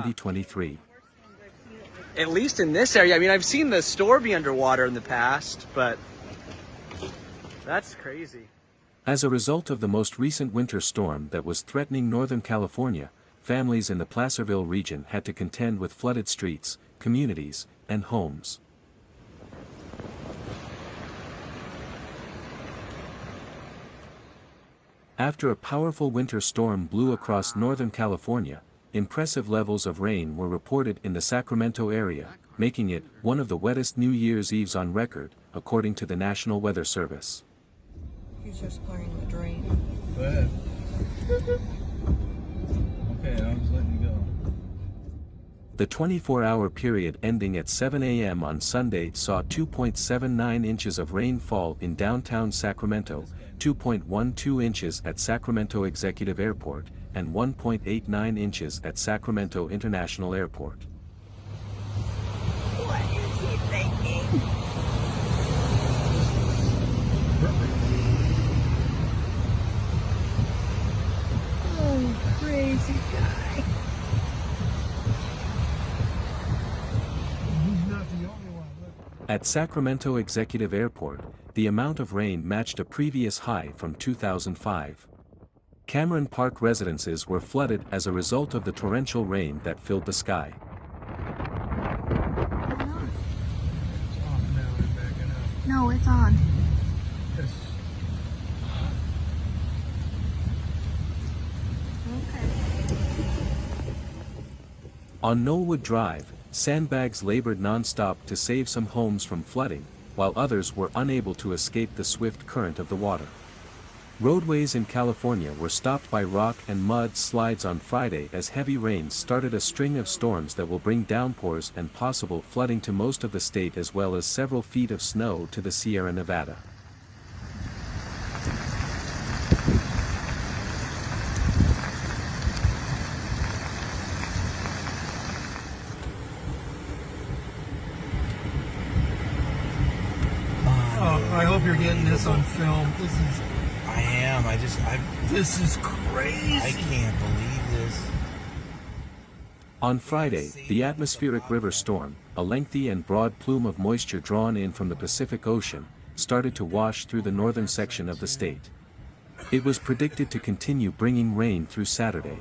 2023. At least in this area. I mean, I've seen the store be underwater in the past, but that's crazy. As a result of the most recent winter storm that was threatening Northern California, families in the Placerville region had to contend with flooded streets, communities, and homes. After a powerful winter storm blew across Northern California, impressive levels of rain were reported in the Sacramento area, making it one of the wettest New Year's Eves on record, according to the National Weather Service. He's just clearing the drain. Go ahead. Okay, I was letting you go. The 24-hour period ending at 7 a.m. on Sunday saw 2.79 inches of rain fall in downtown Sacramento, 2.12 inches at Sacramento Executive Airport, and 1.89 inches at Sacramento International Airport. What is he thinking? Oh, crazy guy. He's not the only one. Look. At Sacramento Executive Airport, the amount of rain matched a previous high from 2005. Cameron Park residences were flooded as a result of the torrential rain that filled the sky. It's off now and backing up. No, it's on. Yes. Okay. On Knollwood Drive, sandbags labored nonstop to save some homes from flooding, while others were unable to escape the swift current of the water. Roadways in California were stopped by rock and mud slides on Friday as heavy rains started a string of storms that will bring downpours and possible flooding to most of the state, as well as several feet of snow to the Sierra Nevada. Oh, I hope you're getting this on film. I am. This is crazy. I can't believe this. On Friday, the atmospheric river storm, a lengthy and broad plume of moisture drawn in from the Pacific Ocean, started to wash through the northern section of the state. It was predicted to continue bringing rain through Saturday.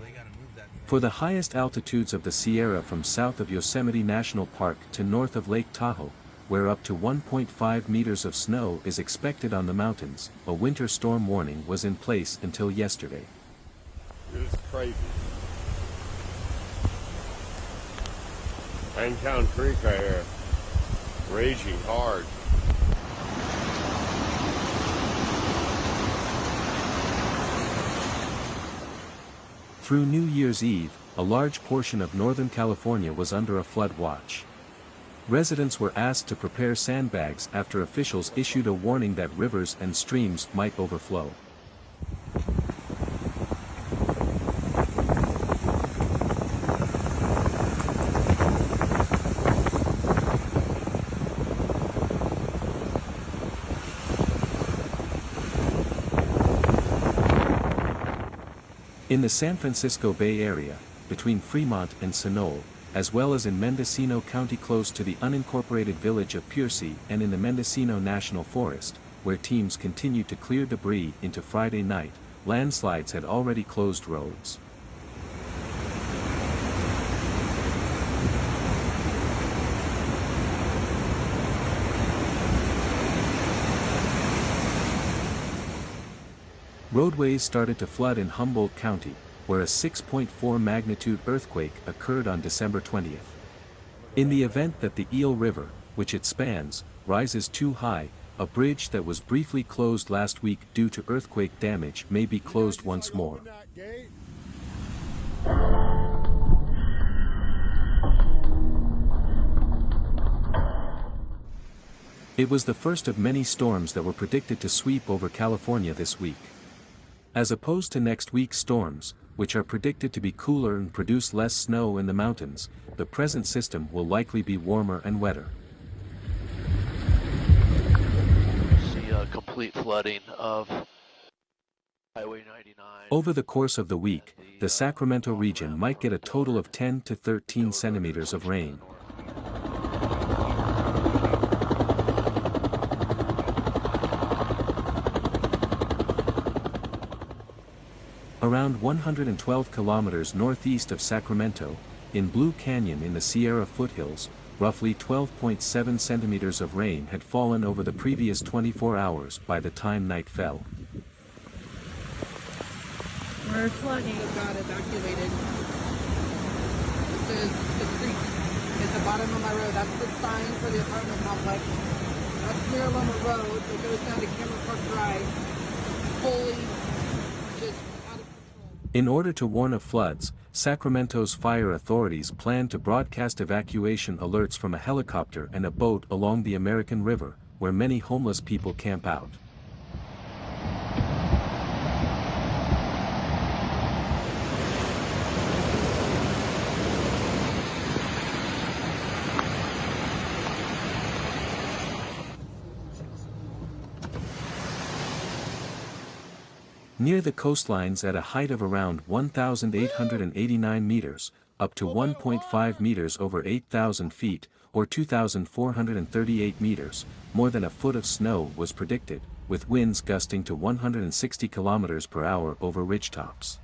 For the highest altitudes of the Sierra, from south of Yosemite National Park to north of Lake Tahoe, where up to 1.5 meters of snow is expected on the mountains, a winter storm warning was in place until yesterday. It's crazy. Hangtown Creek right here, raging hard. Through New Year's Eve, a large portion of Northern California was under a flood watch. Residents were asked to prepare sandbags after officials issued a warning that rivers and streams might overflow. In the San Francisco Bay Area, between Fremont and Sunol, as well as in Mendocino County close to the unincorporated village of Piercy and in the Mendocino National Forest, where teams continued to clear debris into Friday night, landslides had already closed roads. Roadways started to flood in Humboldt County, where a 6.4 magnitude earthquake occurred on December 20th. In the event that the Eel River, which it spans, rises too high, a bridge that was briefly closed last week due to earthquake damage may be closed once more. It was the first of many storms that were predicted to sweep over California this week. As opposed to next week's storms, which are predicted to be cooler and produce less snow in the mountains, the present system will likely be warmer and wetter. See complete flooding of Highway 99. Over the course of the week, the Sacramento region might get a total of 10 to 13 centimeters of rain. Around 112 kilometers northeast of Sacramento, in Blue Canyon in the Sierra foothills, roughly 12.7 centimeters of rain had fallen over the previous 24 hours by the time night fell. We're flooding. Got evacuated. This is the creek at the bottom of my road. That's the sign for the apartment complex. That's Miraloma Road that goes down to Cameron Park Drive. Fully just out of control. In order to warn of floods, Sacramento's fire authorities plan to broadcast evacuation alerts from a helicopter and a boat along the American River, where many homeless people camp out. Near the coastlines at a height of around 1,889 meters, up to 1.5 meters over 8,000 feet, or 2,438 meters, more than a foot of snow was predicted, with winds gusting to 160 kilometers per hour over ridgetops.